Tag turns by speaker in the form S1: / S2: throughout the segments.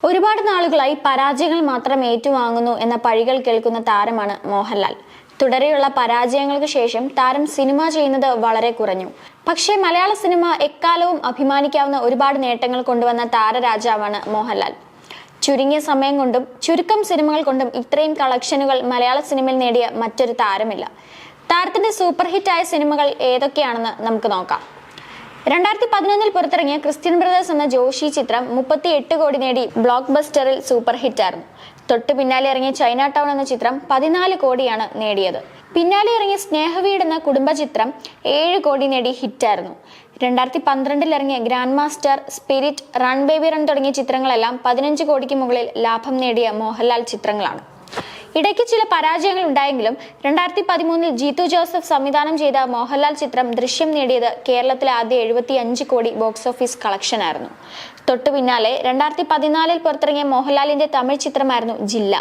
S1: ഒരുപാട് നാളുകളായി പരാജയങ്ങൾ മാത്രം ഏറ്റുവാങ്ങുന്നു എന്ന പഴികൾ കേൾക്കുന്ന താരമാണ് മോഹൻലാൽ. തുടരെയുള്ള പരാജയങ്ങൾക്ക് ശേഷം താരം സിനിമ ചെയ്യുന്നത് വളരെ കുറഞ്ഞു. പക്ഷേ മലയാള സിനിമ എക്കാലവും അഭിമാനിക്കാവുന്ന ഒരുപാട് നേട്ടങ്ങൾ കൊണ്ടുവന്ന താരരാജാവാണ് മോഹൻലാൽ. ചുരുങ്ങിയ സമയം കൊണ്ടും ചുരുക്കം സിനിമകൾ കൊണ്ടും ഇത്രയും കളക്ഷനുകൾ മലയാള സിനിമയിൽ നേടിയ മറ്റൊരു താരമില്ല. താരത്തിന്റെ സൂപ്പർ ഹിറ്റായ സിനിമകൾ ഏതൊക്കെയാണെന്ന് നമുക്ക് നോക്കാം. 2011 പുറത്തിറങ്ങിയ ക്രിസ്ത്യൻ ബ്രദേഴ്സ് എന്ന ജോഷി ചിത്രം 38 കോടി നേടി ബ്ലോക്ക് ബസ്റ്ററിൽ സൂപ്പർ ഹിറ്റായിരുന്നു. തൊട്ടു പിന്നാലെ ഇറങ്ങിയ ചൈന ടൗൺ എന്ന ചിത്രം 14 കോടിയാണ് നേടിയത്. പിന്നാലെ ഇറങ്ങിയ സ്നേഹവീട് എന്ന കുടുംബ ചിത്രം 7 കോടി നേടി ഹിറ്റായിരുന്നു. 2012 ഇറങ്ങിയ grand master, spirit, run baby run തുടങ്ങിയ ചിത്രങ്ങളെല്ലാം 15 കോടിക്ക് മുകളിൽ ലാഭം നേടിയ മോഹൻലാൽ ചിത്രങ്ങളാണ്. ഇടയ്ക്ക് ചില പരാജയങ്ങൾ ഉണ്ടായെങ്കിലും 2013 ജീത്തു ജോസഫ് സംവിധാനം ചെയ്ത മോഹൻലാൽ ചിത്രം ദൃശ്യം നേടിയത് കേരളത്തിലെ ആദ്യ 75 കോടി ബോക്സ് ഓഫീസ് കളക്ഷൻ ആയിരുന്നു. തൊട്ടു പിന്നാലെ 2014 പുറത്തിറങ്ങിയ മോഹൻലാലിന്റെ തമിഴ് ചിത്രമായിരുന്നു ജില്ല.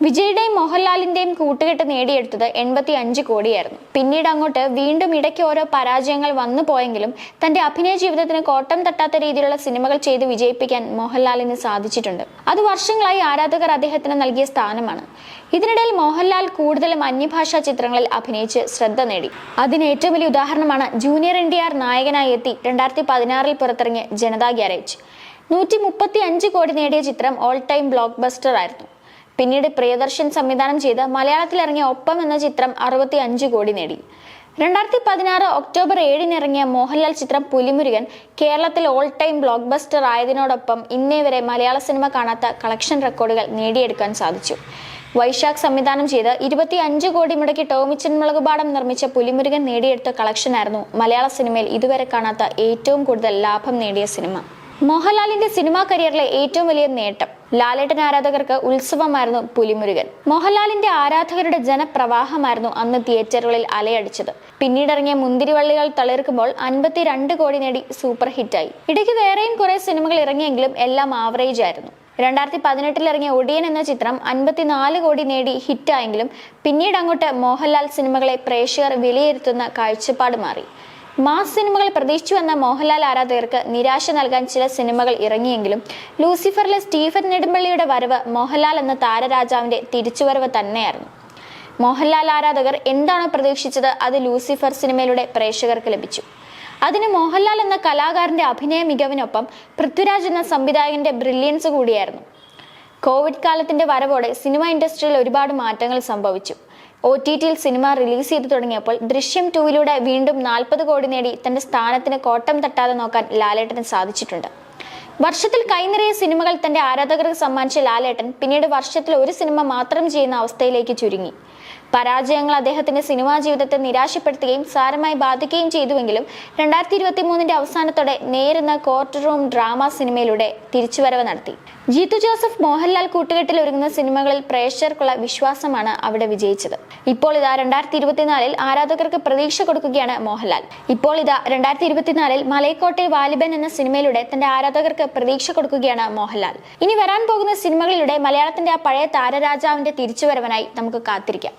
S1: വിജയുടെയും മോഹൻലാലിന്റെയും കൂട്ടുകെട്ട് നേടിയെടുത്തത് 85 കോടിയായിരുന്നു. പിന്നീട് അങ്ങോട്ട് വീണ്ടും ഇടയ്ക്ക് ഓരോ പരാജയങ്ങൾ വന്നു പോയെങ്കിലും തന്റെ അഭിനയ ജീവിതത്തിന് കോട്ടം തട്ടാത്ത രീതിയിലുള്ള സിനിമകൾ ചെയ്ത് വിജയിപ്പിക്കാൻ മോഹൻലാലിന് സാധിച്ചിട്ടുണ്ട്. അത് വർഷങ്ങളായി ആരാധകർ അദ്ദേഹത്തിന് നൽകിയ സ്ഥാനമാണ്. ഇതിനിടയിൽ മോഹൻലാൽ കൂടുതലും അന്യഭാഷാ ചിത്രങ്ങളിൽ അഭിനയിച്ച് ശ്രദ്ധ നേടി. അതിന് ഏറ്റവും വലിയ ഉദാഹരണമാണ് ജൂനിയർ NTR നായകനായി എത്തി 2016 പുറത്തിറങ്ങിയ ജനതാ ഗ്യാരേജ്. 135 കോടി നേടിയ ചിത്രം ഓൾ ടൈം ബ്ലോക്ക് ബസ്റ്റർ ആയിരുന്നു. പിന്നീട് പ്രിയദർശൻ സംവിധാനം ചെയ്ത് മലയാളത്തിൽ ഇറങ്ങിയ ഒപ്പം എന്ന ചിത്രം 65 കോടി നേടി. 2016 ഒക്ടോബർ 7 ഇറങ്ങിയ മോഹൻലാൽ ചിത്രം പുലിമുരുകൻ കേരളത്തിൽ ഓൾ ടൈം ബ്ലോക്ക് ബസ്റ്റർ ആയതിനോടൊപ്പം ഇന്നേ വരെ മലയാള സിനിമ കാണാത്ത കളക്ഷൻ റെക്കോർഡുകൾ നേടിയെടുക്കാൻ സാധിച്ചു. വൈശാഖ് സംവിധാനം ചെയ്ത് 25 കോടി മുടക്കി ടോമിച്ചൻ മുളകുപാടം നിർമ്മിച്ച പുലിമുരുകൻ നേടിയെടുത്ത കളക്ഷനായിരുന്നു മലയാള സിനിമയിൽ ഇതുവരെ കാണാത്ത ഏറ്റവും കൂടുതൽ ലാഭം നേടിയ സിനിമ. മോഹൻലാലിന്റെ സിനിമാ കരിയറിലെ ഏറ്റവും വലിയ നേട്ടം. ലാലേട്ടൻ ആരാധകർക്ക് ഉത്സവമായിരുന്നു പുലിമുരുകൻ. മോഹൻലാലിന്റെ ആരാധകരുടെ ജനപ്രവാഹമായിരുന്നു അന്ന് തിയേറ്ററുകളിൽ അലയടിച്ചത്. പിന്നീട് ഇറങ്ങിയ മുന്തിരിവള്ളികൾ തളിർക്കുമ്പോൾ 52 കോടി നേടി സൂപ്പർ ഹിറ്റായി. ഇടയ്ക്ക് വേറെയും കുറെ സിനിമകൾ ഇറങ്ങിയെങ്കിലും എല്ലാം ആവറേജ് ആയിരുന്നു. 2018 ഇറങ്ങിയ ഒടിയൻ എന്ന ചിത്രം 54 കോടി നേടി ഹിറ്റായെങ്കിലും പിന്നീട് അങ്ങോട്ട് മോഹൻലാൽ സിനിമകളെ പ്രേക്ഷകർ വിലയിരുത്തുന്ന കാഴ്ചപ്പാട് മാറി. മാസ് സിനിമകൾ പ്രതീക്ഷിച്ചു വന്ന മോഹൻലാൽ ആരാധകർക്ക് നിരാശ നൽകാൻ ചില സിനിമകൾ ഇറങ്ങിയെങ്കിലും ലൂസിഫറിലെ സ്റ്റീഫൻ നെടുമ്പള്ളിയുടെ വരവ് മോഹൻലാൽ എന്ന താരരാജാവിന്റെ തിരിച്ചുവരവ് തന്നെയായിരുന്നു. മോഹൻലാൽ ആരാധകർ എന്താണോ പ്രതീക്ഷിച്ചത് അത് ലൂസിഫർ സിനിമയിലൂടെ പ്രേക്ഷകർക്ക് ലഭിച്ചു. അതിന് മോഹൻലാൽ എന്ന കലാകാരന്റെ അഭിനയ മികവിനൊപ്പം പൃഥ്വിരാജ് എന്ന സംവിധായകന്റെ ബ്രില്യൻസ് കൂടിയായിരുന്നു. കോവിഡ് കാലത്തിന്റെ വരവോടെ സിനിമ ഇൻഡസ്ട്രിയിൽ ഒരുപാട് മാറ്റങ്ങൾ സംഭവിച്ചു. OTTയിൽ സിനിമ റിലീസ് ചെയ്തു തുടങ്ങിയപ്പോൾ ദൃശ്യം 2 വീണ്ടും 40 കോടി നേടി തന്റെ സ്ഥാനത്തിന് കോട്ടം തട്ടാതെ നോക്കാൻ ലാലേട്ടന് സാധിച്ചിട്ടുണ്ട്. വർഷത്തിൽ കൈനിറയെ സിനിമകൾ തന്റെ ആരാധകർക്ക് സമ്മാനിച്ച ലാലേട്ടൻ പിന്നീട് വർഷത്തിൽ ഒരു സിനിമ മാത്രം ചെയ്യുന്ന അവസ്ഥയിലേക്ക് ചുരുങ്ങി. പരാജയങ്ങൾ അദ്ദേഹത്തിന്റെ സിനിമാ ജീവിതത്തെ നിരാശപ്പെടുത്തുകയും സാരമായി ബാധിക്കുകയും ചെയ്തുവെങ്കിലും 2023 അവസാനത്തോടെ നേരെന്ന കോർട്ട് റൂം ഡ്രാമ സിനിമയിലൂടെ തിരിച്ചുവരവ് നടത്തി. ജീത്തു ജോസഫ് മോഹൻലാൽ കൂട്ടുകെട്ടിൽ ഒരുങ്ങുന്ന സിനിമകളിൽ പ്രേക്ഷകർക്കുള്ള വിശ്വാസമാണ് അവിടെ വിജയിച്ചത്. ഇപ്പോൾ ഇതാ 2024 ആരാധകർക്ക് പ്രതീക്ഷ കൊടുക്കുകയാണ് മോഹൻലാൽ. 2024 മലൈക്കോട്ടെ വാലിബൻ എന്ന സിനിമയിലൂടെ തന്റെ ആരാധകർക്ക് പ്രതീക്ഷ കൊടുക്കുകയാണ് മോഹൻലാൽ. ഇനി വരാൻ പോകുന്ന സിനിമകളിലൂടെ മലയാളത്തിന്റെ ആ പഴയ താരരാജാവിന്റെ തിരിച്ചുവരവനായി നമുക്ക് കാത്തിരിക്കാം.